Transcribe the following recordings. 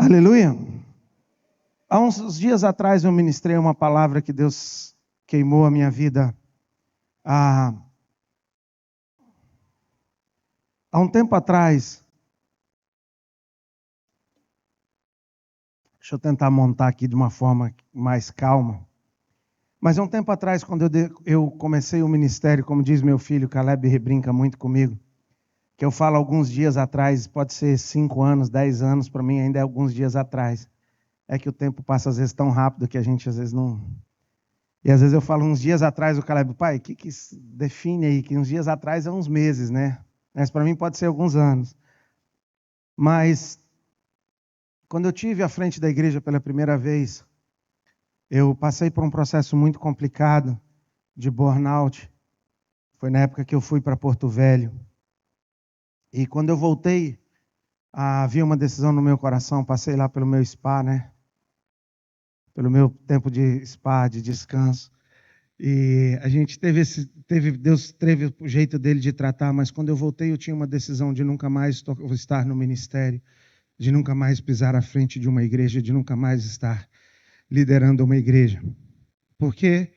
Aleluia. Há uns dias atrás eu ministrei uma palavra que Deus queimou a minha vida. Há um tempo atrás, deixa eu tentar montar aqui de uma forma mais calma. Mas há um tempo atrás, quando eu comecei o ministério, como diz meu filho, Caleb brinca muito comigo, que eu falo alguns dias atrás, pode ser 5 anos, 10 anos, para mim ainda é alguns dias atrás. É que o tempo passa às vezes tão rápido que a gente às vezes não... E às vezes eu falo uns dias atrás, o Caleb, pai, o que define aí? Que uns dias atrás é uns meses, né? Mas para mim pode ser alguns anos. Mas quando eu tive à frente da igreja pela primeira vez, eu passei por um processo muito complicado de burnout. Foi na época que eu fui para Porto Velho. E quando eu voltei, havia uma decisão no meu coração, passei lá pelo meu spa, né? Pelo meu tempo de spa, de descanso. E a gente Deus teve o jeito dele de tratar, mas quando eu voltei eu tinha uma decisão de nunca mais estar no ministério, de nunca mais pisar à frente de uma igreja, de nunca mais estar liderando uma igreja. Porque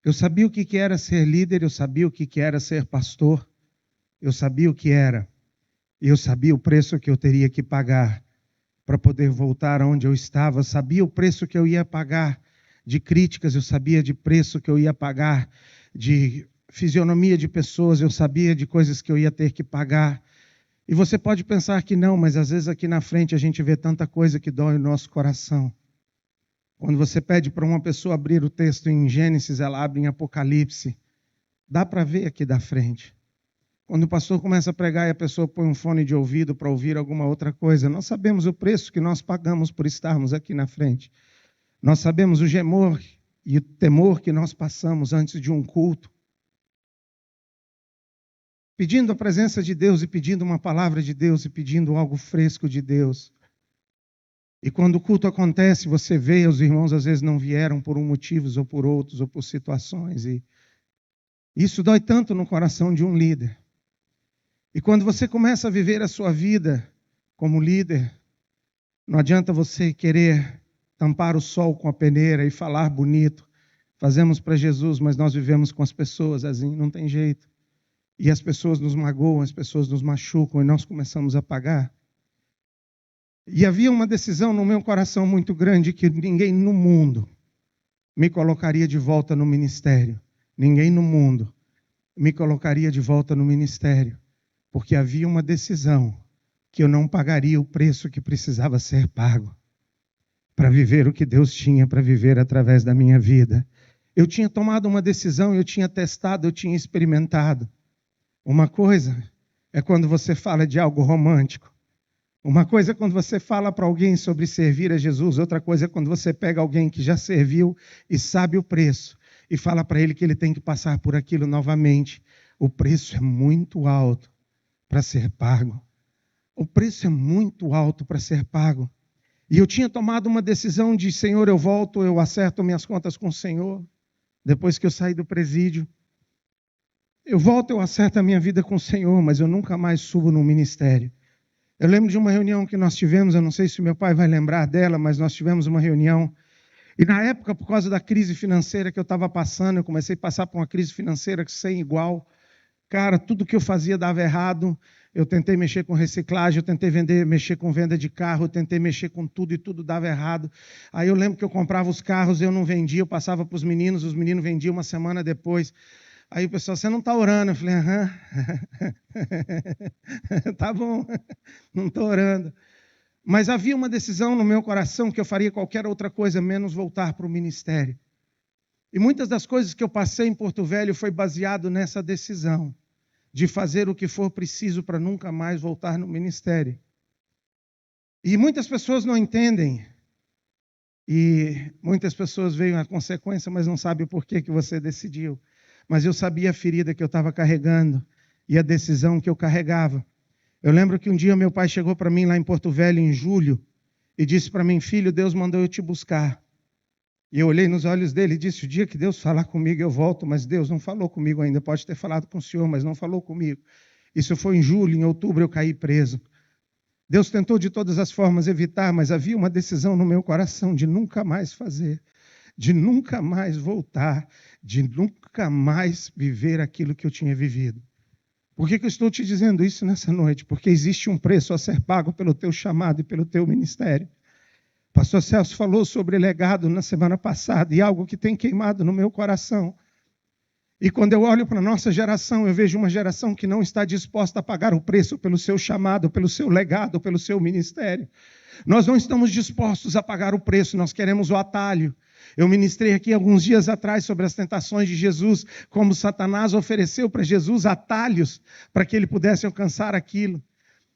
eu sabia o que era ser líder, eu sabia o que era ser pastor, eu sabia o que era. E eu sabia o preço que eu teria que pagar para poder voltar onde eu estava. Eu sabia o preço que eu ia pagar de críticas, eu sabia de preço que eu ia pagar de fisionomia de pessoas, eu sabia de coisas que eu ia ter que pagar. E você pode pensar que não, mas às vezes aqui na frente a gente vê tanta coisa que dói o nosso coração. Quando você pede para uma pessoa abrir o texto em Gênesis, ela abre em Apocalipse. Dá para ver aqui da frente. Quando o pastor começa a pregar e a pessoa põe um fone de ouvido para ouvir alguma outra coisa, nós sabemos o preço que nós pagamos por estarmos aqui na frente. Nós sabemos o gemor e o temor que nós passamos antes de um culto, pedindo a presença de Deus e pedindo uma palavra de Deus e pedindo algo fresco de Deus. E quando o culto acontece, você vê, os irmãos às vezes não vieram por motivos ou por outros ou por situações. E isso dói tanto no coração de um líder. E quando você começa a viver a sua vida como líder, não adianta você querer tampar o sol com a peneira e falar bonito. Fazemos para Jesus, mas nós vivemos com as pessoas assim, não tem jeito. E as pessoas nos magoam, as pessoas nos machucam e nós começamos a pagar. E havia uma decisão no meu coração muito grande que ninguém no mundo me colocaria de volta no ministério. Ninguém no mundo me colocaria de volta no ministério. Porque havia uma decisão que eu não pagaria o preço que precisava ser pago para viver o que Deus tinha para viver através da minha vida. Eu tinha tomado uma decisão, eu tinha testado, eu tinha experimentado. Uma coisa é quando você fala de algo romântico. Uma coisa é quando você fala para alguém sobre servir a Jesus. Outra coisa é quando você pega alguém que já serviu e sabe o preço e fala para ele que ele tem que passar por aquilo novamente. O preço é muito alto para ser pago. O preço é muito alto para ser pago. E eu tinha tomado uma decisão de, Senhor, eu volto, eu acerto minhas contas com o Senhor. Depois que eu saí do presídio, eu volto, eu acerto a minha vida com o Senhor, mas eu nunca mais subo no ministério. Eu lembro de uma reunião que nós tivemos, eu não sei se meu pai vai lembrar dela, mas nós tivemos uma reunião. E na época, por causa da crise financeira que eu estava passando, eu comecei a passar por uma crise financeira sem igual. Cara, tudo que eu fazia dava errado. Eu tentei mexer com reciclagem, eu tentei mexer com venda de carro, eu tentei mexer com tudo e tudo dava errado. Aí eu lembro que eu comprava os carros, eu não vendia, eu passava para os meninos vendiam uma semana depois. Aí o pessoal, você não está orando? Eu falei, aham. Tá bom, não estou orando. Mas havia uma decisão no meu coração que eu faria qualquer outra coisa, menos voltar para o ministério. E muitas das coisas que eu passei em Porto Velho foi baseado nessa decisão de fazer o que for preciso para nunca mais voltar no ministério. E muitas pessoas não entendem. E muitas pessoas veem a consequência, mas não sabem por que você decidiu. Mas eu sabia a ferida que eu estava carregando e a decisão que eu carregava. Eu lembro que um dia meu pai chegou para mim lá em Porto Velho, em julho, e disse para mim, filho, Deus mandou eu te buscar. E eu olhei nos olhos dele e disse, o dia que Deus falar comigo eu volto, mas Deus não falou comigo ainda, pode ter falado com o senhor, mas não falou comigo. Isso foi em julho, em outubro eu caí preso. Deus tentou de todas as formas evitar, mas havia uma decisão no meu coração de nunca mais fazer, de nunca mais voltar, de nunca mais viver aquilo que eu tinha vivido. Por que eu estou te dizendo isso nessa noite? Porque existe um preço a ser pago pelo teu chamado e pelo teu ministério. O pastor Celso falou sobre legado na semana passada e algo que tem queimado no meu coração. E quando eu olho para a nossa geração, eu vejo uma geração que não está disposta a pagar o preço pelo seu chamado, pelo seu legado, pelo seu ministério. Nós não estamos dispostos a pagar o preço, nós queremos o atalho. Eu ministrei aqui alguns dias atrás sobre as tentações de Jesus, como Satanás ofereceu para Jesus atalhos para que ele pudesse alcançar aquilo.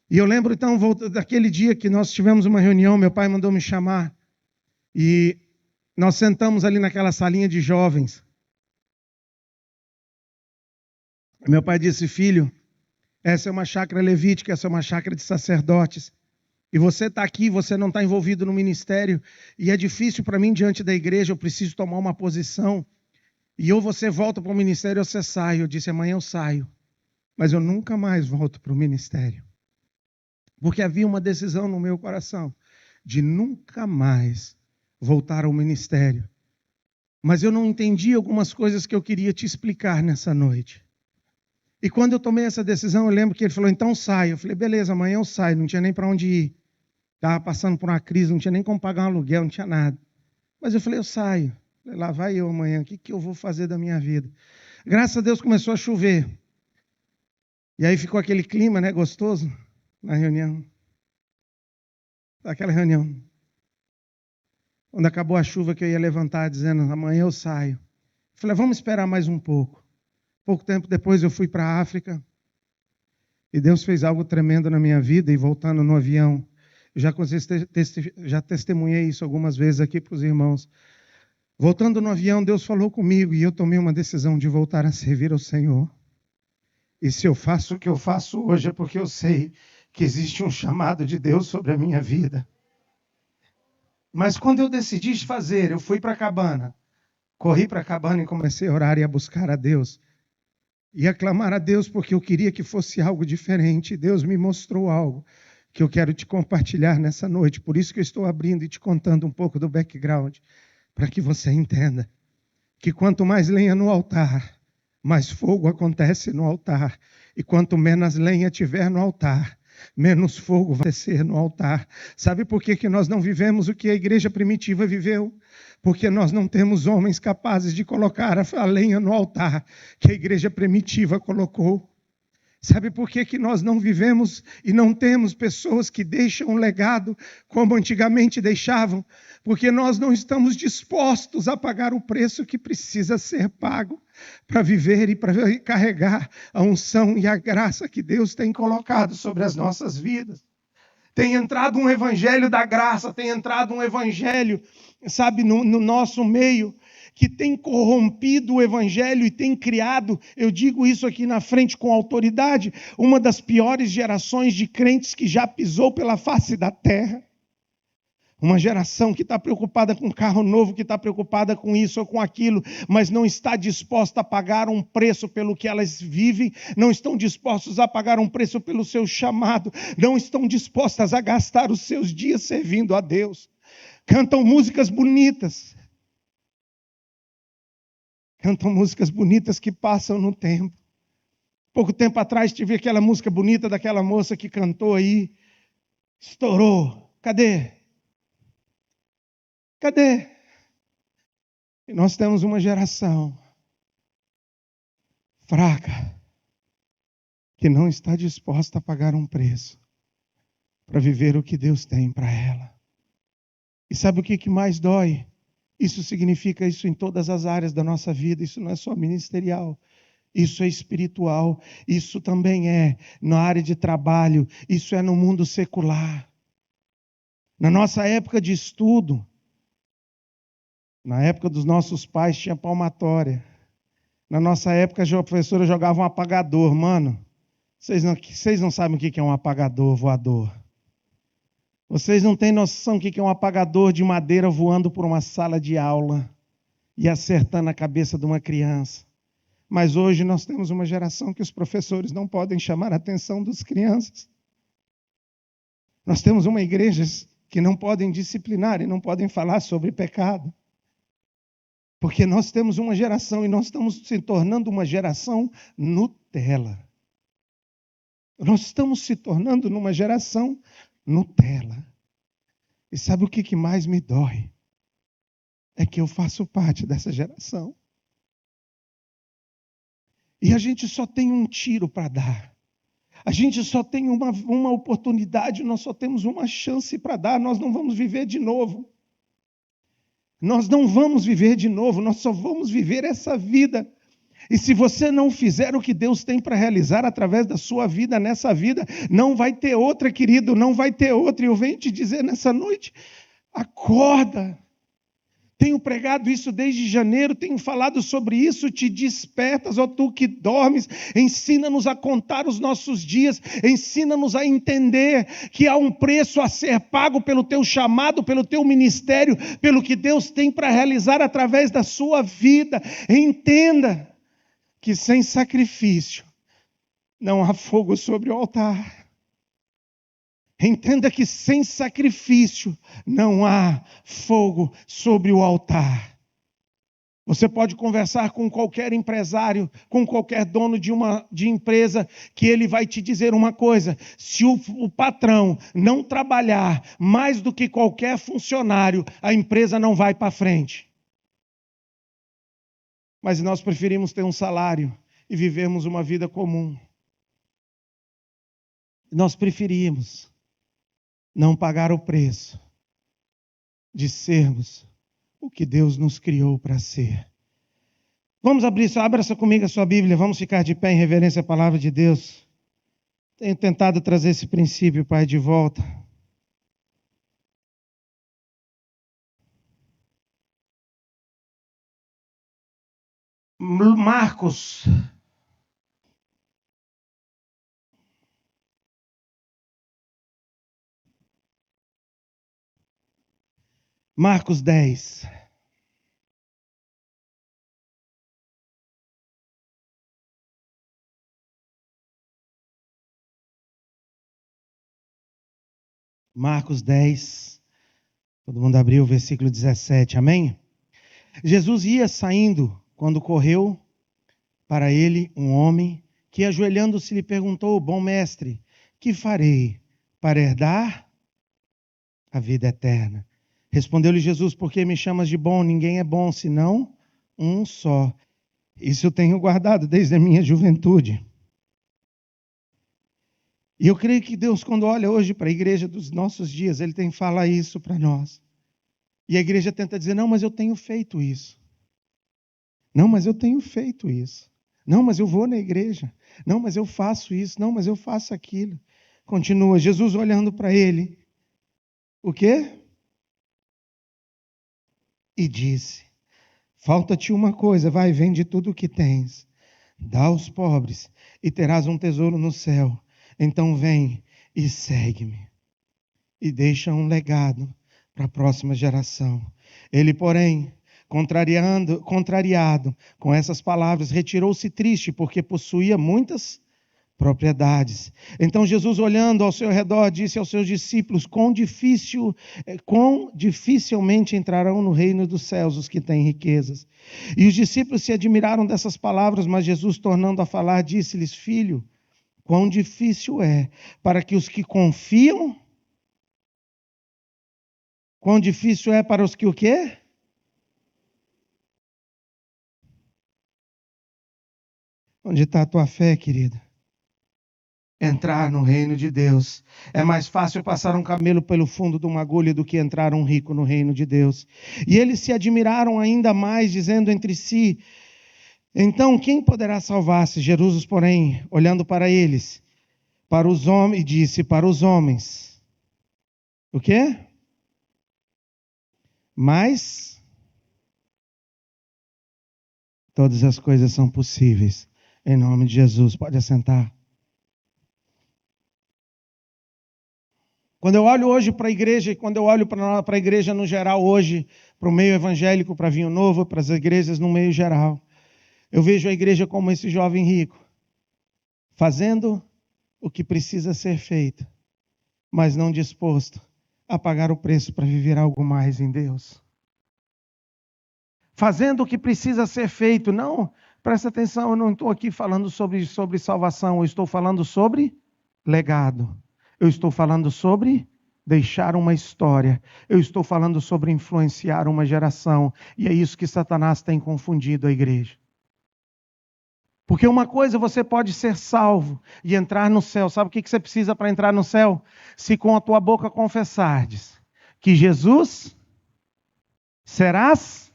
E eu lembro então daquele dia que nós tivemos uma reunião, meu pai mandou me chamar, e nós sentamos ali naquela salinha de jovens. Meu pai disse: filho, essa é uma chácara levítica, essa é uma chácara de sacerdotes. E você está aqui, você não está envolvido no ministério. E é difícil para mim, diante da igreja, eu preciso tomar uma posição. E ou você volta para o ministério ou você sai. Eu disse: amanhã eu saio. Mas eu nunca mais volto para o ministério. Porque havia uma decisão no meu coração de nunca mais voltar ao ministério. Mas eu não entendi algumas coisas que eu queria te explicar nessa noite. E quando eu tomei essa decisão, eu lembro que ele falou: então sai. Eu falei: beleza, amanhã eu saio. Não tinha nem para onde ir. Estava passando por uma crise, não tinha nem como pagar um aluguel, não tinha nada. Mas eu falei: eu saio. Falei: lá vai eu amanhã, o que eu vou fazer da minha vida? Graças a Deus começou a chover. E aí ficou aquele clima, né, gostoso, na reunião. Aquela reunião. Quando acabou a chuva, que eu ia levantar dizendo: amanhã eu saio. Eu falei: vamos esperar mais um pouco. Pouco tempo depois eu fui para a África e Deus fez algo tremendo na minha vida. E voltando no avião, já testemunhei isso algumas vezes aqui para os irmãos. Voltando no avião, Deus falou comigo e eu tomei uma decisão de voltar a servir ao Senhor. E se eu faço o que eu faço hoje é porque eu sei que existe um chamado de Deus sobre a minha vida. Mas quando eu decidi fazer, eu fui para a cabana. Corri para a cabana e comecei a orar e a buscar a Deus. E a clamar a Deus porque eu queria que fosse algo diferente. Deus me mostrou algo que eu quero te compartilhar nessa noite. Por isso que eu estou abrindo e te contando um pouco do background, para que você entenda que quanto mais lenha no altar, mais fogo acontece no altar. E quanto menos lenha tiver no altar, menos fogo vai ser no altar. Sabe por que nós não vivemos o que a igreja primitiva viveu? Porque nós não temos homens capazes de colocar a lenha no altar que a igreja primitiva colocou. Sabe por que nós não vivemos e não temos pessoas que deixam um legado como antigamente deixavam? Porque nós não estamos dispostos a pagar o preço que precisa ser pago para viver e para carregar a unção e a graça que Deus tem colocado sobre as nossas vidas. Tem entrado um evangelho da graça, tem entrado um evangelho, sabe, no nosso meio, que tem corrompido o evangelho e tem criado, eu digo isso aqui na frente com autoridade, uma das piores gerações de crentes que já pisou pela face da terra. Uma geração que está preocupada com carro novo, que está preocupada com isso ou com aquilo, mas não está disposta a pagar um preço pelo que elas vivem, não estão dispostos a pagar um preço pelo seu chamado, não estão dispostas a gastar os seus dias servindo a Deus. Cantam músicas bonitas. Cantam músicas bonitas que passam no tempo. Pouco tempo atrás tive aquela música bonita daquela moça que cantou aí. Estourou. Cadê? Cadê? E nós temos uma geração fraca que não está disposta a pagar um preço para viver o que Deus tem para ela. E sabe o que mais dói? Isso significa isso em todas as áreas da nossa vida. Isso não é só ministerial. Isso é espiritual. Isso também é na área de trabalho. Isso é no mundo secular. Na nossa época de estudo, na época dos nossos pais tinha palmatória. Na nossa época a professora jogava um apagador. Mano, vocês não sabem o que é um apagador voador. Vocês não têm noção do que é um apagador de madeira voando por uma sala de aula e acertando a cabeça de uma criança. Mas hoje nós temos uma geração que os professores não podem chamar a atenção das crianças. Nós temos uma igreja que não podem disciplinar e não podem falar sobre pecado. Porque nós temos uma geração e nós estamos se tornando uma geração Nutella. Nós estamos se tornando numa geração Nutella. E sabe o que mais me dói? É que eu faço parte dessa geração. E a gente só tem um tiro para dar. A gente só tem uma oportunidade, nós só temos uma chance para dar. Nós não vamos viver de novo. Nós não vamos viver de novo, nós só vamos viver essa vida. E se você não fizer o que Deus tem para realizar através da sua vida, nessa vida, não vai ter outra, querido, não vai ter outra. E eu venho te dizer nessa noite, acorda. Tenho pregado isso desde janeiro, tenho falado sobre isso, te despertas, ó tu que dormes, ensina-nos a contar os nossos dias, ensina-nos a entender que há um preço a ser pago pelo teu chamado, pelo teu ministério, pelo que Deus tem para realizar através da sua vida. Entenda que sem sacrifício não há fogo sobre o altar. Entenda que sem sacrifício não há fogo sobre o altar. Você pode conversar com qualquer empresário, com qualquer dono de empresa, que ele vai te dizer uma coisa: se o patrão não trabalhar mais do que qualquer funcionário, a empresa não vai para frente. Mas nós preferimos ter um salário e vivermos uma vida comum. Nós preferimos não pagar o preço de sermos o que Deus nos criou para ser. Vamos abra comigo a sua Bíblia, vamos ficar de pé em reverência à palavra de Deus. Tenho tentado trazer esse princípio, Pai, de volta. Marcos 10. Marcos 10. Todo mundo abriu o versículo 17, amém? Jesus ia saindo quando correu para ele um homem que, ajoelhando-se, lhe perguntou: bom mestre, que farei para herdar a vida eterna? Respondeu-lhe Jesus: por que me chamas de bom? Ninguém é bom, senão um só. Isso eu tenho guardado desde a minha juventude. E eu creio que Deus, quando olha hoje para a igreja dos nossos dias, Ele tem que falar isso para nós. E a igreja tenta dizer: não, mas eu tenho feito isso. Não, mas eu tenho feito isso. Não, mas eu vou na igreja. Não, mas eu faço isso. Não, mas eu faço aquilo. Continua, Jesus olhando para ele. O quê? E disse: falta-te uma coisa, vai, vende tudo o que tens, dá aos pobres e terás um tesouro no céu. Então vem e segue-me. E deixa um legado para a próxima geração. Ele, porém, contrariado com essas palavras, retirou-se triste, porque possuía muitas propriedades. Então Jesus, olhando ao seu redor, disse aos seus discípulos: quão dificilmente entrarão no reino dos céus os que têm riquezas. E os discípulos se admiraram dessas palavras, mas Jesus, tornando a falar, disse-lhes: filho, quão difícil é para que os que confiam... Quão difícil é para os que o quê? Onde está a tua fé, querida? Entrar no reino de Deus. É mais fácil passar um camelo pelo fundo de uma agulha do que entrar um rico no reino de Deus. E eles se admiraram ainda mais, dizendo entre si: então quem poderá salvar-se? Jesus, porém, olhando para eles, para os homens, disse para os homens: o quê? Mas todas as coisas são possíveis em nome de Jesus. Pode assentar. Quando eu olho hoje para a igreja, e quando eu olho para a igreja no geral hoje, para o meio evangélico, para Vinho Novo, para as igrejas no meio geral, eu vejo a igreja como esse jovem rico, fazendo o que precisa ser feito, mas não disposto a pagar o preço para viver algo mais em Deus. Fazendo o que precisa ser feito. Não, presta atenção, eu não estou aqui falando sobre salvação, eu estou falando sobre legado. Eu estou falando sobre deixar uma história. Eu estou falando sobre influenciar uma geração. E é isso que Satanás tem confundido a igreja. Porque uma coisa, você pode ser salvo e entrar no céu. Sabe o que você precisa para entrar no céu? Se com a tua boca confessares que Jesus serás,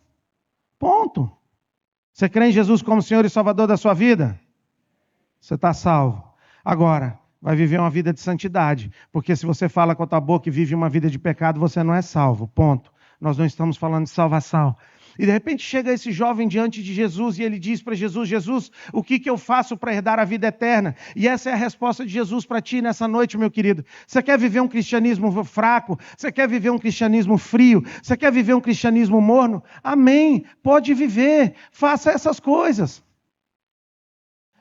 ponto. Você crê em Jesus como Senhor e Salvador da sua vida? Você está salvo. Agora, vai viver uma vida de santidade. Porque se você fala com a tua boca e vive uma vida de pecado, você não é salvo, ponto. Nós não estamos falando de salvação. E de repente chega esse jovem diante de Jesus e ele diz para Jesus: Jesus, o que eu faço para herdar a vida eterna? E essa é a resposta de Jesus para ti nessa noite, meu querido. Você quer viver um cristianismo fraco? Você quer viver um cristianismo frio? Você quer viver um cristianismo morno? Amém, pode viver, faça essas coisas.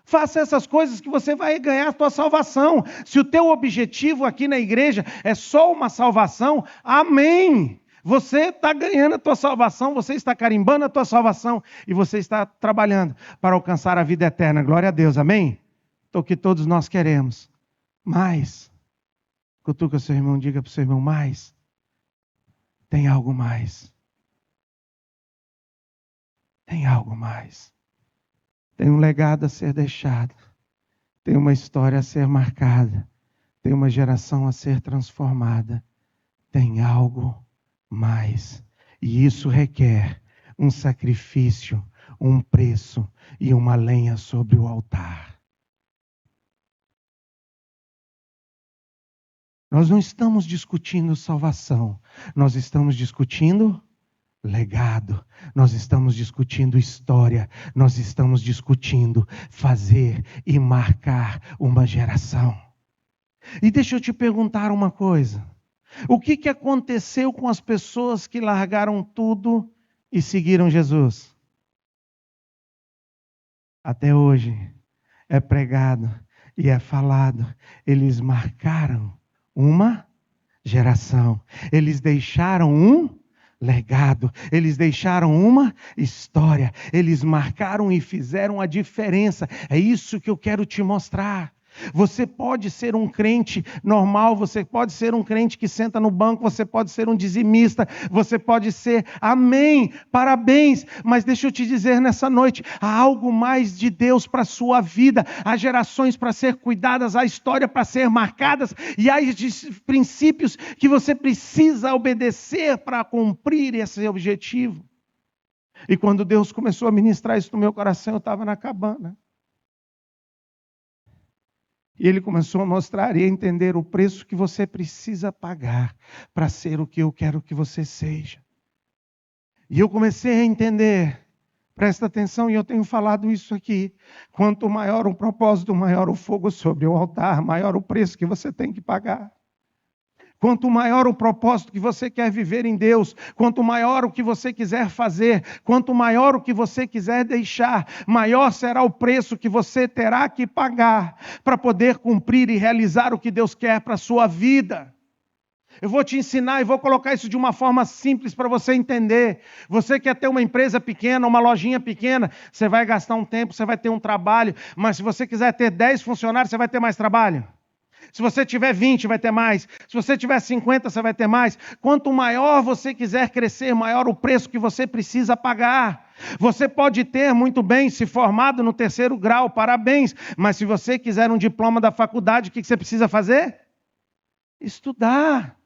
Faça essas coisas que você vai ganhar a tua salvação. Se o teu objetivo aqui na igreja é só uma salvação, amém. Você está ganhando a tua salvação, você está carimbando a tua salvação e você está trabalhando para alcançar a vida eterna. Glória a Deus, amém? Então, o que todos nós queremos. Mais. Cutuca o seu irmão, diga para o seu irmão, mais. Tem algo mais. Tem algo mais. Tem um legado a ser deixado. Tem uma história a ser marcada. Tem uma geração a ser transformada. Tem algo mais. E isso requer um sacrifício, um preço e uma lenha sobre o altar. Nós não estamos discutindo salvação. Nós estamos discutindo legado. Nós estamos discutindo história. Nós estamos discutindo fazer e marcar uma geração. E deixa eu te perguntar uma coisa. O que aconteceu com as pessoas que largaram tudo e seguiram Jesus? Até hoje é pregado e é falado. Eles marcaram uma geração. Eles deixaram um legado. Eles deixaram uma história. Eles marcaram e fizeram a diferença. É isso que eu quero te mostrar. Você pode ser um crente normal, você pode ser um crente que senta no banco, você pode ser um dizimista, você pode ser, amém, parabéns, mas deixa eu te dizer nessa noite, há algo mais de Deus para a sua vida, há gerações para ser cuidadas, há história para ser marcadas, e há princípios que você precisa obedecer para cumprir esse objetivo. E quando Deus começou a ministrar isso no meu coração, eu estava na cabana. E ele começou a mostrar e a entender o preço que você precisa pagar para ser o que eu quero que você seja. E eu comecei a entender, presta atenção, e eu tenho falado isso aqui, quanto maior o propósito, maior o fogo sobre o altar, maior o preço que você tem que pagar. Quanto maior o propósito que você quer viver em Deus, quanto maior o que você quiser fazer, quanto maior o que você quiser deixar, maior será o preço que você terá que pagar para poder cumprir e realizar o que Deus quer para a sua vida. Eu vou te ensinar e vou colocar isso de uma forma simples para você entender. Você quer ter uma empresa pequena, uma lojinha pequena, você vai gastar um tempo, você vai ter um trabalho, mas se você quiser ter 10 funcionários, você vai ter mais trabalho. Se você tiver 20, vai ter mais. Se você tiver 50, você vai ter mais. Quanto maior você quiser crescer, maior o preço que você precisa pagar. Você pode ter muito bem se formado no 3º grau, parabéns. Mas se você quiser um diploma da faculdade, o que você precisa fazer? Estudar.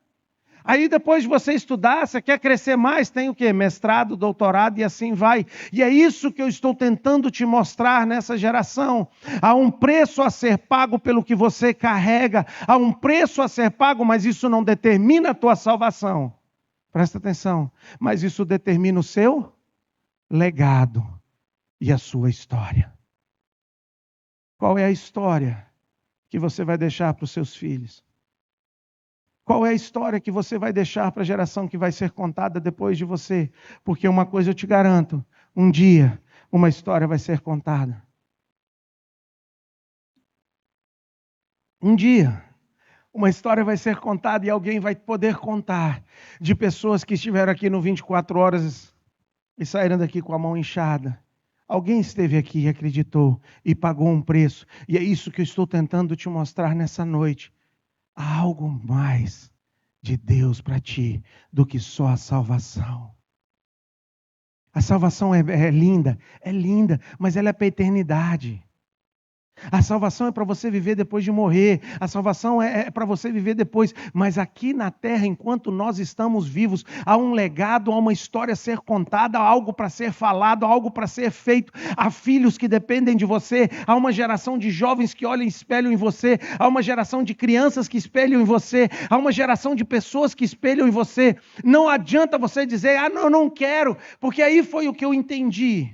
Aí depois de você estudar, você quer crescer mais, tem o quê? Mestrado, doutorado e assim vai. E é isso que eu estou tentando te mostrar nessa geração. Há um preço a ser pago pelo que você carrega. Há um preço a ser pago, mas isso não determina a tua salvação. Presta atenção. Mas isso determina o seu legado e a sua história. Qual é a história que você vai deixar para os seus filhos? Qual é a história que você vai deixar para a geração que vai ser contada depois de você? Porque uma coisa eu te garanto, um dia uma história vai ser contada. Um dia Uma história vai ser contada e alguém vai poder contar de pessoas que estiveram aqui no 24 horas e saíram daqui com a mão inchada. Alguém esteve aqui e acreditou e pagou um preço. E é isso que eu estou tentando te mostrar nessa noite. Há algo mais de Deus para ti do que só a salvação. A salvação é linda, mas ela é para a eternidade. A salvação é para você viver depois de morrer. A salvação é para você viver depois. Mas aqui na terra, enquanto nós estamos vivos, há um legado, há uma história a ser contada, há algo para ser falado, há algo para ser feito. Há filhos que dependem de você. Há uma geração de jovens que olham e espelham em você. Há uma geração de crianças que espelham em você. Há uma geração de pessoas que espelham em você. Não adianta você dizer, não, eu não quero, porque aí foi o que eu entendi.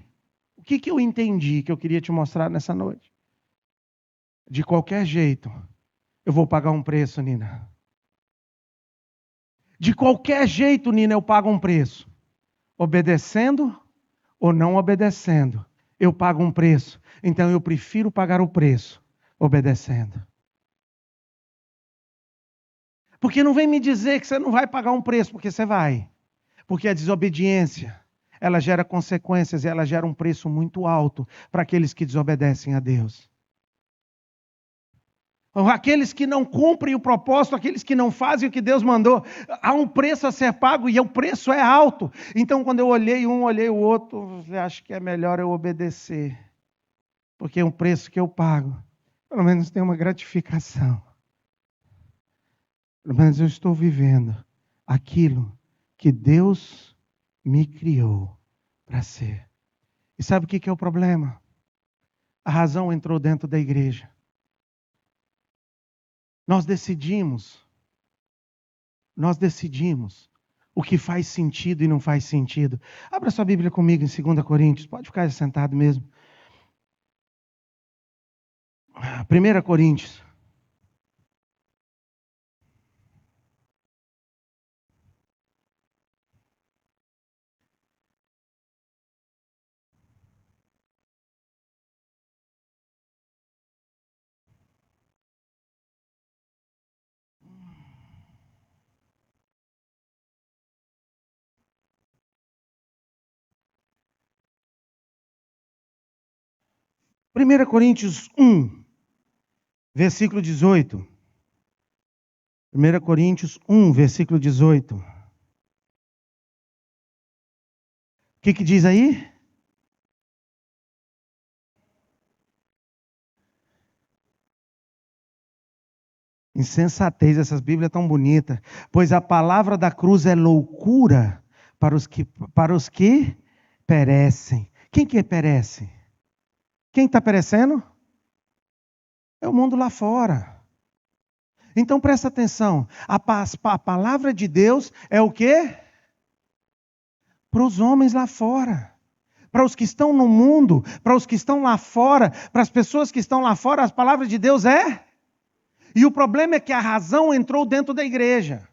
O que eu entendi que eu queria te mostrar nessa noite? De qualquer jeito, eu vou pagar um preço, Nina. De qualquer jeito, Nina, eu pago um preço. Obedecendo ou não obedecendo, eu pago um preço. Então eu prefiro pagar o preço obedecendo. Porque não vem me dizer que você não vai pagar um preço, porque você vai. Porque a desobediência, ela gera consequências e ela gera um preço muito alto para aqueles que desobedecem a Deus. Aqueles que não cumprem o propósito, aqueles que não fazem o que Deus mandou, há um preço a ser pago e o preço é alto. Então, quando eu olhei um, olhei o outro, acho que é melhor eu obedecer, porque é um preço que eu pago. Pelo menos tem uma gratificação. Pelo menos eu estou vivendo aquilo que Deus me criou para ser. E sabe o que é o problema? A razão entrou dentro da igreja. Nós decidimos o que faz sentido e não faz sentido. Abra sua Bíblia comigo em 2 Coríntios, pode ficar sentado mesmo. 1 Coríntios. Primeira Coríntios 1, versículo 18. 1 Coríntios 1, versículo 18. O que diz aí? Insensatez, essas Bíblias tão bonitas. Pois a palavra da cruz é loucura para os que perecem. Quem que perece? Quem está perecendo? É o mundo lá fora. Então presta atenção. A palavra de Deus é o quê? Para os homens lá fora. Para os que estão no mundo, para os que estão lá fora, para as pessoas que estão lá fora, a palavra de Deus é? E o problema é que a razão entrou dentro da igreja.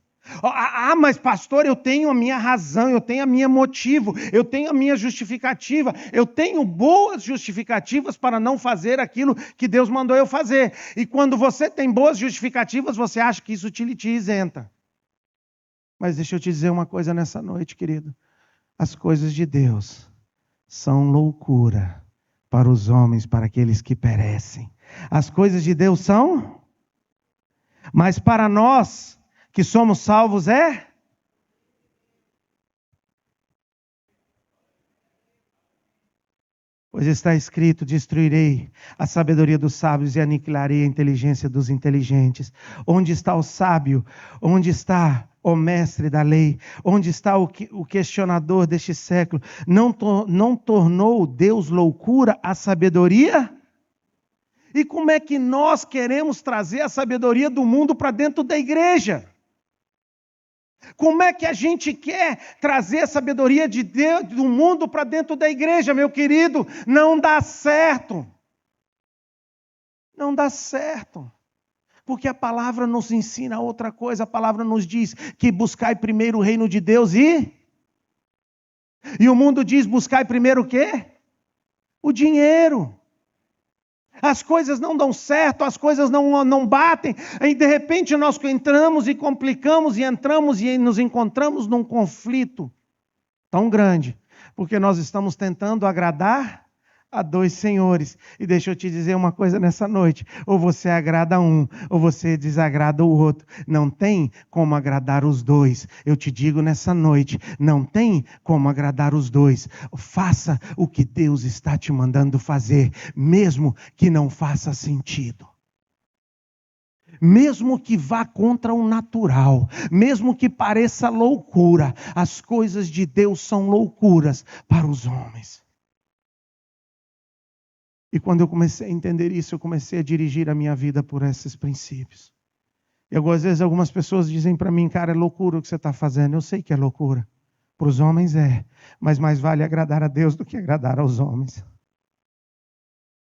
Mas pastor, eu tenho a minha razão, eu tenho a minha motivo, eu tenho a minha justificativa, eu tenho boas justificativas para não fazer aquilo que Deus mandou eu fazer. E quando você tem boas justificativas, você acha que isso te isenta. Mas deixa eu te dizer uma coisa nessa noite, querido. As coisas de Deus são loucura para os homens, para aqueles que perecem. As coisas de Deus são, mas para nós que somos salvos é? Pois está escrito, destruirei a sabedoria dos sábios e aniquilarei a inteligência dos inteligentes. Onde está o sábio? Onde está o mestre da lei? Onde está o questionador deste século? Não tornou Deus loucura a sabedoria? E como é que nós queremos trazer a sabedoria do mundo para dentro da igreja? Como é que a gente quer trazer a sabedoria de Deus, do mundo para dentro da igreja, meu querido? Não dá certo. Não dá certo. Porque a palavra nos ensina outra coisa. A palavra nos diz que buscai primeiro o reino de Deus e o mundo diz buscai primeiro o quê? O dinheiro. As coisas não dão certo, as coisas não batem, aí de repente nós entramos e complicamos, e entramos e nos encontramos num conflito tão grande, porque nós estamos tentando agradar a dois senhores. E deixa eu te dizer uma coisa nessa noite: ou você agrada um, ou você desagrada o outro. Não tem como agradar os dois. Eu te digo nessa noite, não tem como agradar os dois. Faça o que Deus está te mandando fazer, mesmo que não faça sentido. Mesmo que vá contra o natural, mesmo que pareça loucura, as coisas de Deus são loucuras para os homens. E quando eu comecei a entender isso, eu comecei a dirigir a minha vida por esses princípios. E às vezes algumas pessoas dizem para mim: cara, é loucura o que você está fazendo. Eu sei que é loucura. Para os homens é, mas mais vale agradar a Deus do que agradar aos homens.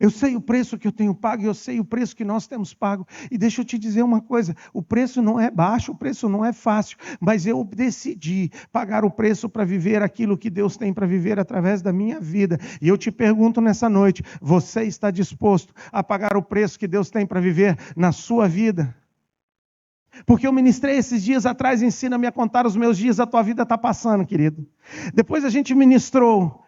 Eu sei o preço que eu tenho pago e eu sei o preço que nós temos pago. E deixa eu te dizer uma coisa: o preço não é baixo, o preço não é fácil, mas eu decidi pagar o preço para viver aquilo que Deus tem para viver através da minha vida. E eu te pergunto nessa noite: você está disposto a pagar o preço que Deus tem para viver na sua vida? Porque eu ministrei esses dias atrás: ensina-me a contar os meus dias, a tua vida está passando, querido. Depois a gente ministrou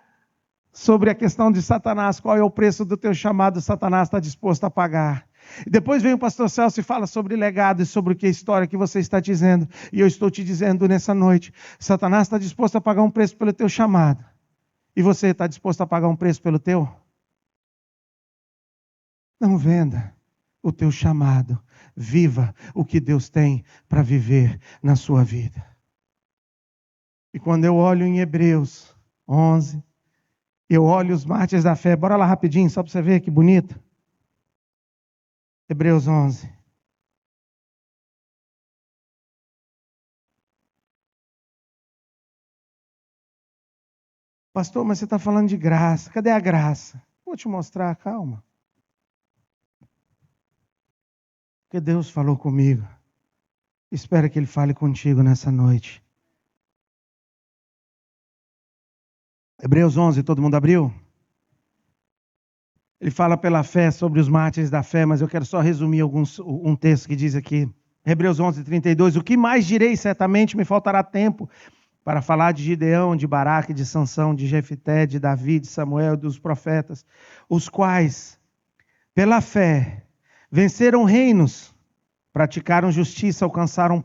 sobre a questão de Satanás, qual é o preço do teu chamado, Satanás está disposto a pagar. E depois vem o pastor Celso e fala sobre legado e sobre o que a história que você está dizendo. E eu estou te dizendo nessa noite: Satanás está disposto a pagar um preço pelo teu chamado. E você está disposto a pagar um preço pelo teu? Não venda o teu chamado. Viva o que Deus tem para viver na sua vida. E quando eu olho em Hebreus 11, eu olho os mártires da fé. Bora lá rapidinho, só para você ver que bonito. Hebreus 11. Pastor, mas você está falando de graça. Cadê a graça? Vou te mostrar, calma. Porque Deus falou comigo. Espero que Ele fale contigo nessa noite. Hebreus 11, todo mundo abriu? Ele fala pela fé sobre os mártires da fé, mas eu quero só resumir um texto que diz aqui. Hebreus 11, 32. O que mais direi? Certamente me faltará tempo para falar de Gideão, de Baraque, de Sansão, de Jefité, de Davi, de Samuel, dos profetas, os quais, pela fé, venceram reinos, praticaram justiça, alcançaram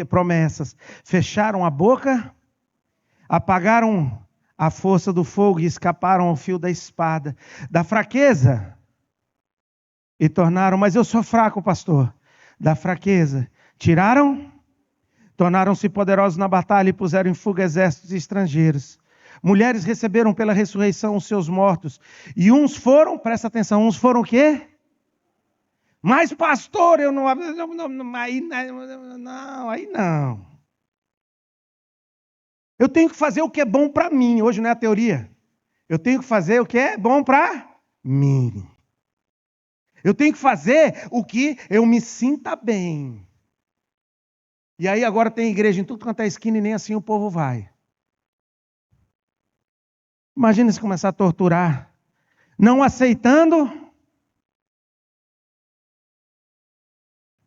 promessas, fecharam a boca, apagaram a força do fogo e escaparam ao fio da espada, da fraqueza, e tornaram, mas eu sou fraco, pastor, da fraqueza, tiraram, tornaram-se poderosos na batalha e puseram em fuga exércitos estrangeiros. Mulheres receberam pela ressurreição os seus mortos, e uns foram, presta atenção, uns foram o quê? Mas pastor, eu não, aí não. Eu tenho que fazer o que é bom para mim. Hoje não é a teoria. Eu tenho que fazer o que é bom para mim. Eu tenho que fazer o que eu me sinta bem. E aí agora tem igreja em tudo quanto é esquina e nem assim o povo vai. Imagina se começar a torturar. Não aceitando.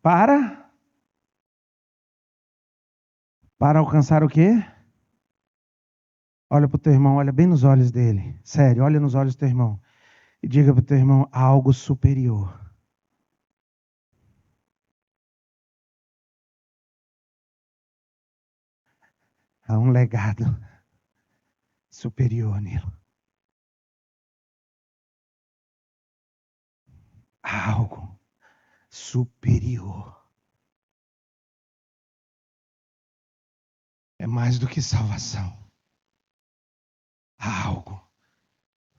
Para alcançar o quê? Olha para o teu irmão, olha bem nos olhos dele. Sério, olha nos olhos do teu irmão. E diga para o teu irmão: há algo superior. Há um legado superior nele. Há algo superior. É mais do que salvação. Há algo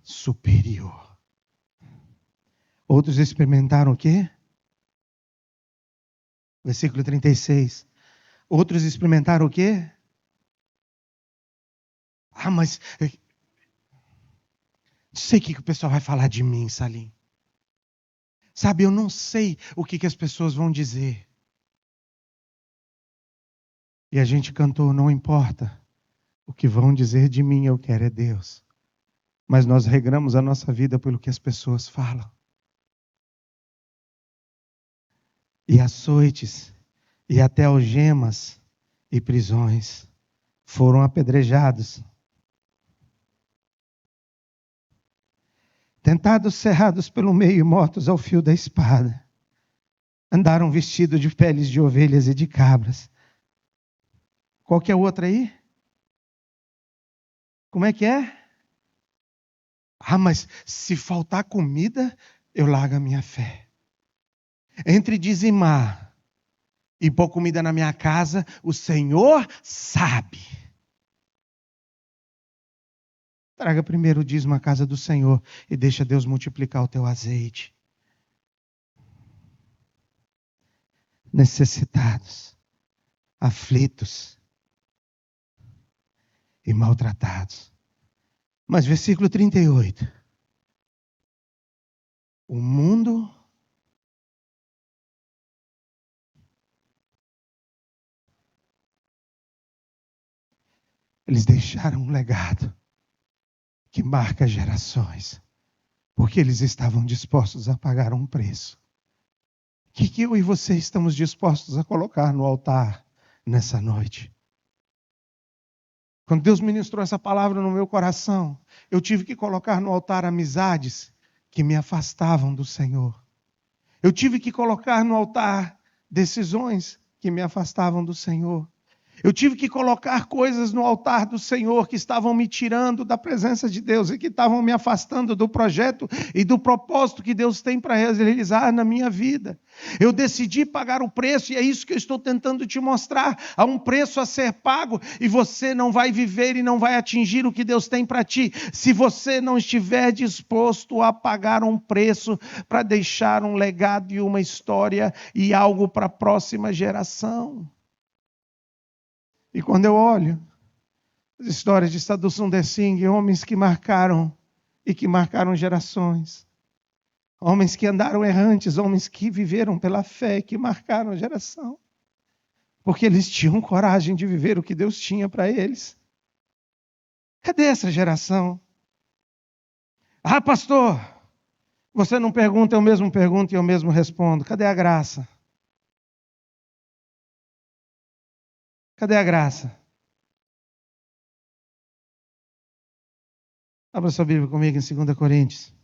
superior. Outros experimentaram o quê? Versículo 36. Outros experimentaram o quê? Mas não sei o que o pessoal vai falar de mim, Salim. Sabe, eu não sei o que as pessoas vão dizer. E a gente cantou: não importa o que vão dizer de mim, eu quero é Deus. Mas nós regramos a nossa vida pelo que as pessoas falam. e açoites, e até algemas e prisões. Foram apedrejados, tentados, cerrados pelo meio e mortos ao fio da espada. Andaram vestidos de peles de ovelhas e de cabras. Qual que é a outra aí? Como é que é? Ah, mas se faltar comida, eu largo a minha fé. Entre dizimar e pôr comida na minha casa, o Senhor sabe. Traga primeiro o dízimo à casa do Senhor e deixa Deus multiplicar o teu azeite. Necessitados, aflitos e maltratados. Mas versículo 38. O mundo eles deixaram um legado que marca gerações, porque eles estavam dispostos a pagar um preço. O que eu e você estamos dispostos a colocar no altar nessa noite? Quando Deus ministrou essa palavra no meu coração, eu tive que colocar no altar amizades que me afastavam do Senhor. Eu tive que colocar no altar decisões que me afastavam do Senhor. Eu tive que colocar coisas no altar do Senhor que estavam me tirando da presença de Deus e que estavam me afastando do projeto e do propósito que Deus tem para realizar na minha vida. Eu decidi pagar o preço e é isso que eu estou tentando te mostrar. Há um preço a ser pago e você não vai viver e não vai atingir o que Deus tem para ti se você não estiver disposto a pagar um preço para deixar um legado e uma história e algo para a próxima geração. E quando eu olho as histórias de Sadhu Sundar Singh, homens que marcaram e que marcaram gerações, homens que andaram errantes, homens que viveram pela fé, que marcaram a geração, porque eles tinham coragem de viver o que Deus tinha para eles. Cadê essa geração? Ah, pastor, você não pergunta, eu mesmo pergunto e eu mesmo respondo. Cadê a graça? Cadê a graça? Abra sua Bíblia comigo em 2 Coríntios.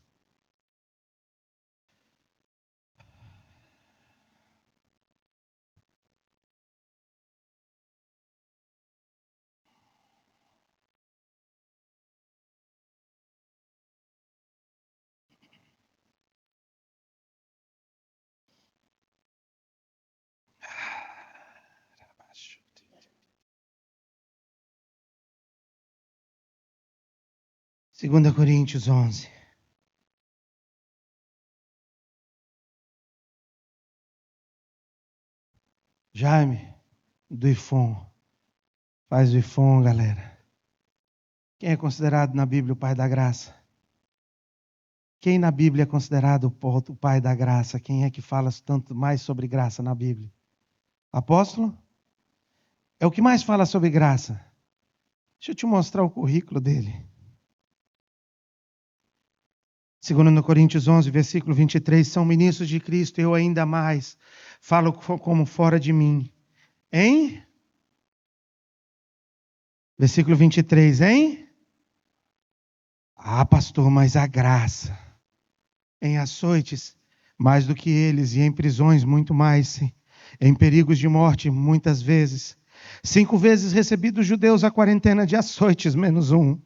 Segunda Coríntios 11. Jaime, do IFOM. Faz o IFOM, galera. Quem é considerado na Bíblia o pai da graça? Quem na Bíblia é considerado o pai da graça? Quem é que fala tanto mais sobre graça na Bíblia? Apóstolo? É o que mais fala sobre graça. Deixa eu te mostrar o currículo dele. 2 Coríntios 11, versículo 23. São ministros de Cristo, eu ainda mais falo como fora de mim. Hein? Versículo 23, hein? Ah, pastor, mas a graça. Em açoites, mais do que eles, e em prisões, muito mais, em perigos de morte, muitas vezes. 5 vezes recebi dos judeus a quarentena de açoites, menos um.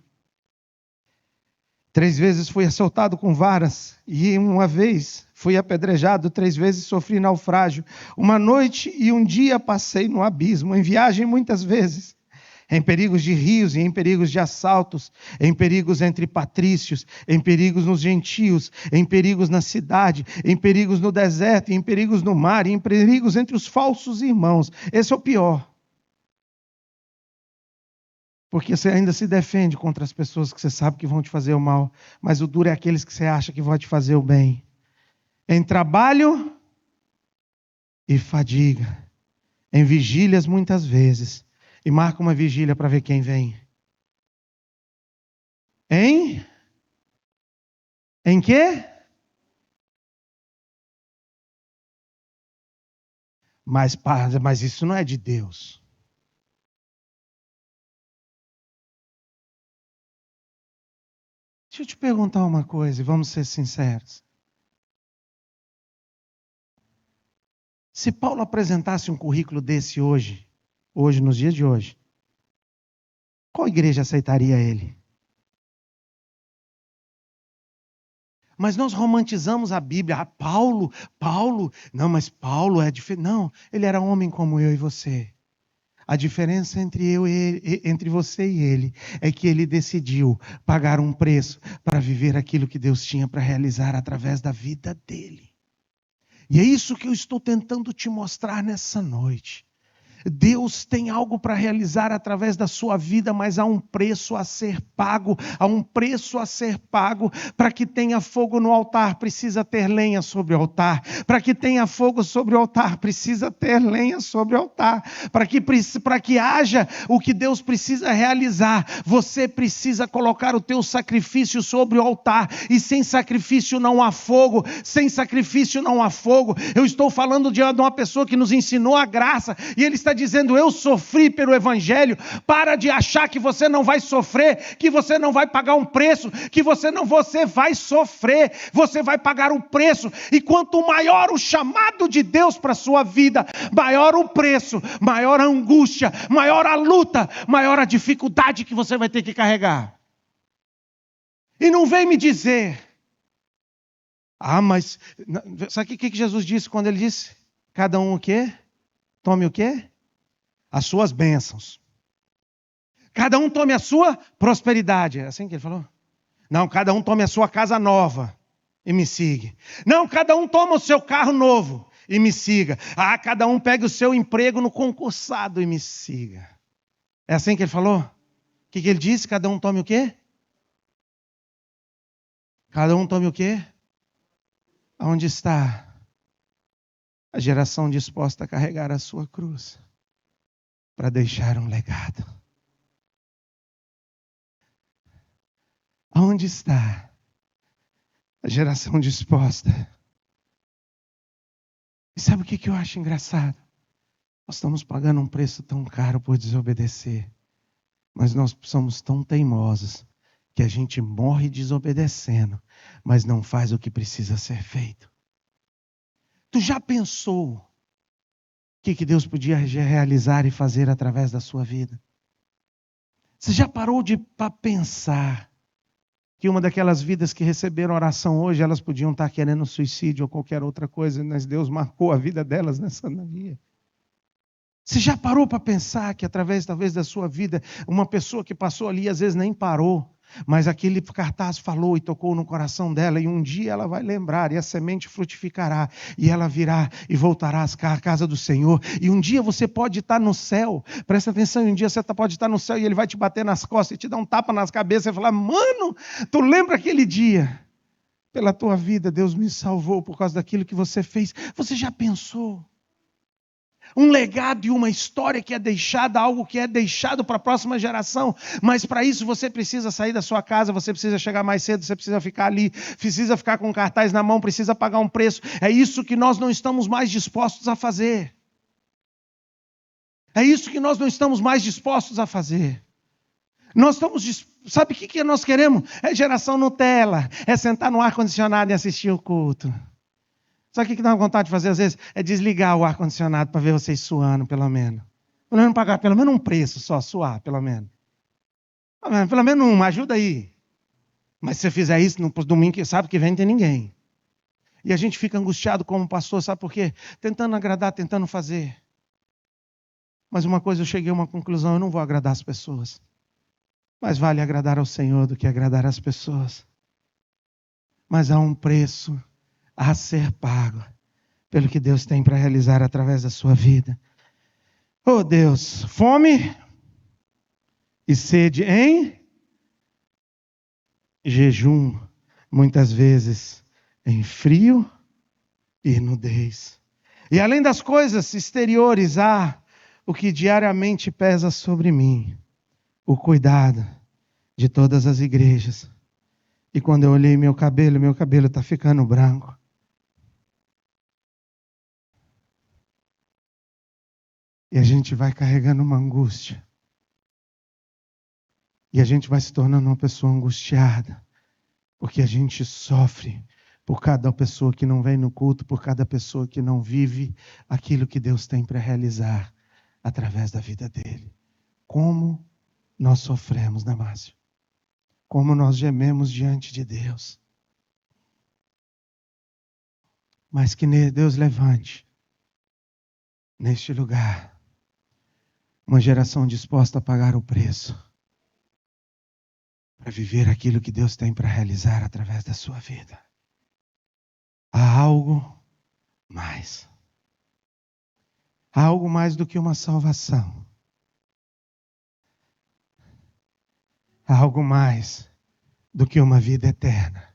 3 vezes fui assaltado com varas, e uma vez fui apedrejado, 3 vezes sofri naufrágio. Uma noite e um dia passei no abismo, em viagem muitas vezes. Em perigos de rios e em perigos de assaltos, em perigos entre patrícios, em perigos nos gentios, em perigos na cidade, em perigos no deserto, em perigos no mar, e em perigos entre os falsos irmãos. Esse é o pior. Porque você ainda se defende contra as pessoas que você sabe que vão te fazer o mal, mas o duro é aqueles que você acha que vão te fazer o bem. Em trabalho e fadiga, em vigílias muitas vezes. E marca uma vigília para ver quem vem. Em quê? Mas isso não é de Deus. Deixa eu te perguntar uma coisa, e vamos ser sinceros. Se Paulo apresentasse um currículo desse hoje, nos dias de hoje, qual igreja aceitaria ele? Mas nós romantizamos a Bíblia. Ah, Paulo, não, mas Paulo é diferente. Não, ele era homem como eu e você. A diferença entre você e ele é que ele decidiu pagar um preço para viver aquilo que Deus tinha para realizar através da vida dele. E é isso que eu estou tentando te mostrar nessa noite. Deus tem algo para realizar através da sua vida, mas há um preço a ser pago, para que tenha fogo no altar, precisa ter lenha sobre o altar, para que tenha fogo sobre o altar, precisa ter lenha sobre o altar, para que haja o que Deus precisa realizar, você precisa colocar o teu sacrifício sobre o altar, e sem sacrifício não há fogo, eu estou falando de uma pessoa que nos ensinou a graça, e ele está dizendo, eu sofri pelo Evangelho. Para de achar que você não vai sofrer, que você não vai pagar um preço, você vai sofrer, você vai pagar um preço, e quanto maior o chamado de Deus para a sua vida, maior o preço, maior a angústia, maior a luta, maior a dificuldade que você vai ter que carregar. E não vem me dizer, mas sabe o que Jesus disse quando ele disse? Cada um o quê? Tome o quê? As suas bênçãos. Cada um tome a sua prosperidade. É assim que ele falou? Não, cada um tome a sua casa nova e me siga. Não, cada um toma o seu carro novo e me siga. Cada um pegue o seu emprego no concursado e me siga. É assim que ele falou? O que ele disse? Cada um tome o quê? Cada um tome o quê? Aonde está a geração disposta a carregar a sua cruz para deixar um legado? Aonde está a geração disposta? E sabe o que eu acho engraçado? Nós estamos pagando um preço tão caro por desobedecer, mas nós somos tão teimosos que a gente morre desobedecendo, mas não faz o que precisa ser feito. Tu já pensou o que Deus podia realizar e fazer através da sua vida? Você já parou para pensar que uma daquelas vidas que receberam oração hoje, elas podiam estar querendo suicídio ou qualquer outra coisa, mas Deus marcou a vida delas nessa dia? Você já parou para pensar que através talvez da sua vida, uma pessoa que passou ali às vezes nem parou, mas aquele cartaz falou e tocou no coração dela, e um dia ela vai lembrar, e a semente frutificará, e ela virá e voltará à casa do Senhor, e um dia você pode estar no céu, presta atenção, um dia você pode estar no céu, e Ele vai te bater nas costas, e te dar um tapa nas cabeças, e falar, mano, tu lembra aquele dia? Pela tua vida, Deus me salvou por causa daquilo que você fez. Você já pensou? Um legado e uma história que é deixada, algo que é deixado para a próxima geração. Mas para isso você precisa sair da sua casa, você precisa chegar mais cedo, você precisa ficar ali, precisa ficar com cartaz na mão, precisa pagar um preço. É isso que nós não estamos mais dispostos a fazer. É isso que nós não estamos mais dispostos a fazer. Nós estamos, sabe o que nós queremos? É geração Nutella, é sentar no ar-condicionado e assistir o culto. Sabe o que dá vontade de fazer às vezes? É desligar o ar-condicionado para ver vocês suando, pelo menos. Pelo menos pagar pelo menos um preço só, suar, pelo menos. Pelo menos uma, ajuda aí. Mas se você fizer isso no domingo, sabe que vem não tem ninguém. E a gente fica angustiado como pastor, sabe por quê? Tentando agradar, tentando fazer. Mas uma coisa, eu cheguei a uma conclusão, eu não vou agradar as pessoas. Mais vale agradar ao Senhor do que agradar as pessoas. Mas há um preço a ser pago pelo que Deus tem para realizar através da sua vida. Oh Deus, fome e sede em jejum, muitas vezes em frio e nudez. E além das coisas exteriores, há o que diariamente pesa sobre mim, o cuidado de todas as igrejas. E quando eu olhei meu cabelo está ficando branco. E a gente vai carregando uma angústia. E a gente vai se tornando uma pessoa angustiada. Porque a gente sofre por cada pessoa que não vem no culto, por cada pessoa que não vive aquilo que Deus tem para realizar através da vida dele. Como nós sofremos, né, Márcio? Como nós gememos diante de Deus. Mas que Deus levante neste lugar uma geração disposta a pagar o preço para viver aquilo que Deus tem para realizar através da sua vida. Há algo mais. Há algo mais do que uma salvação. Há algo mais do que uma vida eterna.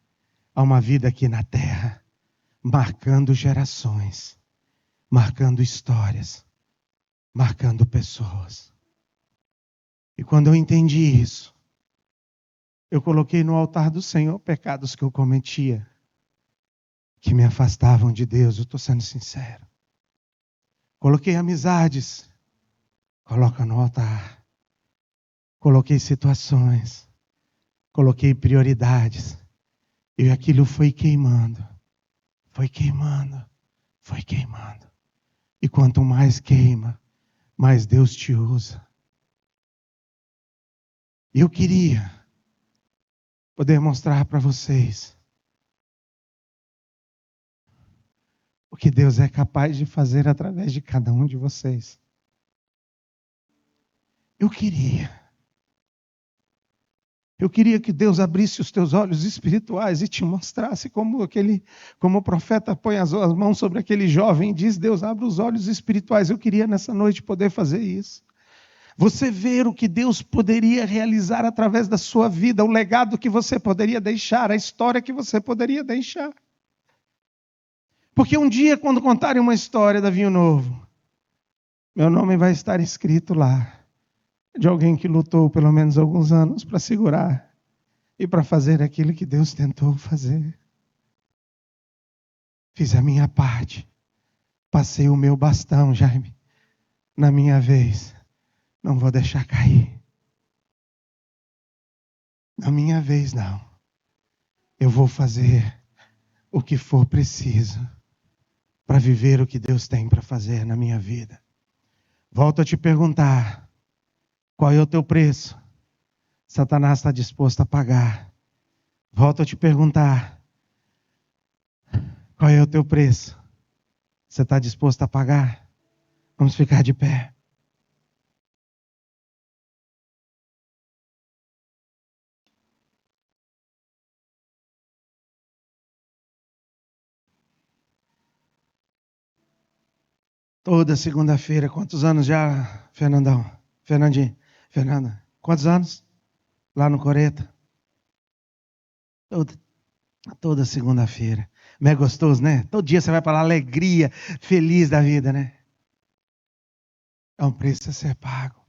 Há uma vida aqui na terra, marcando gerações, marcando histórias, marcando pessoas. E quando eu entendi isso, eu coloquei no altar do Senhor pecados que eu cometia, que me afastavam de Deus, eu estou sendo sincero. Coloquei amizades, coloca no altar. Coloquei situações, coloquei prioridades, e aquilo foi queimando, foi queimando, foi queimando. E quanto mais queima, mais Deus te usa. E eu queria poder mostrar para vocês o que Deus é capaz de fazer através de cada um de vocês. Eu queria que Deus abrisse os teus olhos espirituais e te mostrasse como o profeta põe as mãos sobre aquele jovem e diz: Deus, abre os olhos espirituais. Eu queria nessa noite poder fazer isso. Você ver o que Deus poderia realizar através da sua vida, o legado que você poderia deixar, a história que você poderia deixar. Porque um dia, quando contarem uma história da Vinho Novo, meu nome vai estar escrito lá, de alguém que lutou pelo menos alguns anos para segurar e para fazer aquilo que Deus tentou fazer. Fiz a minha parte, passei o meu bastão, Jaime, na minha vez, não vou deixar cair. Na minha vez, não. Eu vou fazer o que for preciso para viver o que Deus tem para fazer na minha vida. Volto a te perguntar, qual é o teu preço? Satanás está disposto a pagar. Volto a te perguntar, qual é o teu preço? Você está disposto a pagar? Vamos ficar de pé. Toda segunda-feira, quantos anos já, Fernandão? Fernandinho? Fernanda? Quantos anos? Lá no Coreta? Toda segunda-feira. Não é gostoso, né? Todo dia você vai para lá, alegria, feliz da vida, né? É um preço a ser pago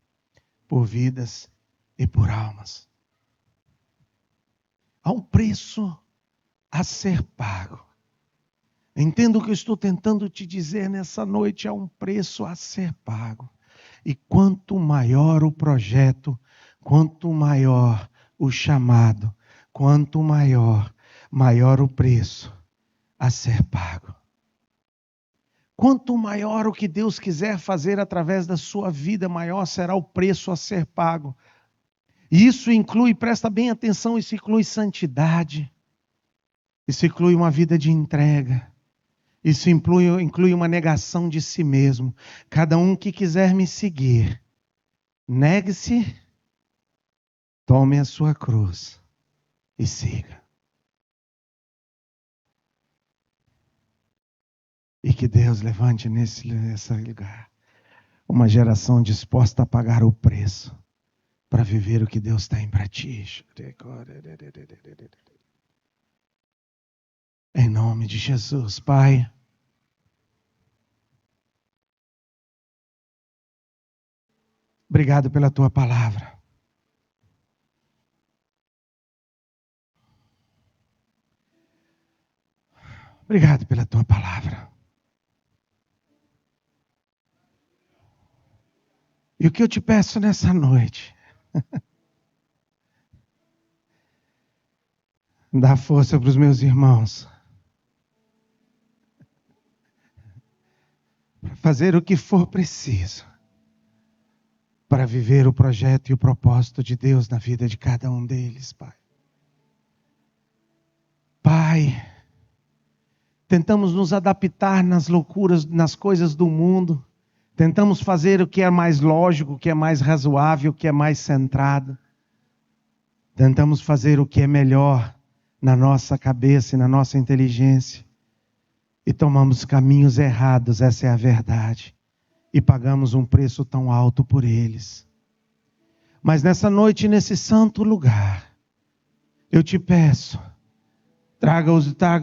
por vidas e por almas. Há um preço a ser pago. Entenda o que eu estou tentando te dizer nessa noite, há um preço a ser pago. E quanto maior o projeto, quanto maior o chamado, quanto maior o preço a ser pago. Quanto maior o que Deus quiser fazer através da sua vida, maior será o preço a ser pago. E isso inclui, presta bem atenção, isso inclui santidade. Isso inclui uma vida de entrega. Isso inclui uma negação de si mesmo. Cada um que quiser me seguir, negue-se, tome a sua cruz e siga. E que Deus levante nesse lugar uma geração disposta a pagar o preço para viver o que Deus tem para ti. Em nome de Jesus, Pai. Obrigado pela tua palavra. Obrigado pela tua palavra. E o que eu te peço nessa noite, dá força para os meus irmãos, para fazer o que for preciso, para viver o projeto e o propósito de Deus na vida de cada um deles, Pai. Pai, tentamos nos adaptar nas loucuras, nas coisas do mundo. Tentamos fazer o que é mais lógico, o que é mais razoável, o que é mais centrado. Tentamos fazer o que é melhor na nossa cabeça e na nossa inteligência. E tomamos caminhos errados, essa é a verdade. E pagamos um preço tão alto por eles. Mas nessa noite, nesse santo lugar, eu te peço, traga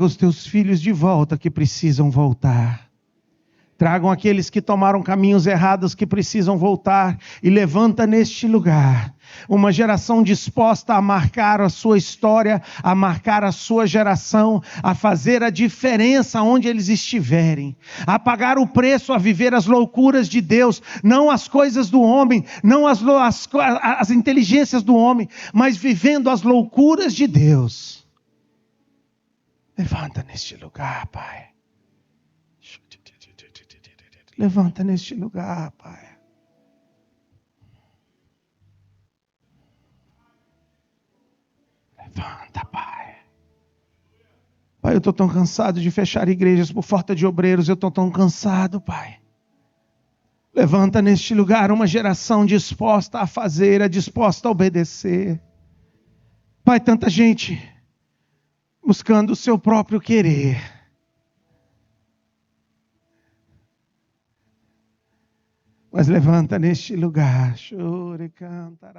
os teus filhos de volta que precisam voltar. Tragam aqueles que tomaram caminhos errados que precisam voltar. E levanta neste lugar uma geração disposta a marcar a sua história, a marcar a sua geração, a fazer a diferença onde eles estiverem, a pagar o preço, a viver as loucuras de Deus, não as coisas do homem, não as inteligências do homem, mas vivendo as loucuras de Deus. Levanta neste lugar, Pai. Levanta neste lugar, Pai. Levanta, Pai. Pai, eu estou tão cansado de fechar igrejas por falta de obreiros. Eu estou tão cansado, Pai. Levanta neste lugar uma geração disposta a fazer, disposta a obedecer. Pai, tanta gente buscando o seu próprio querer. Mas levanta neste lugar. Chore, canta,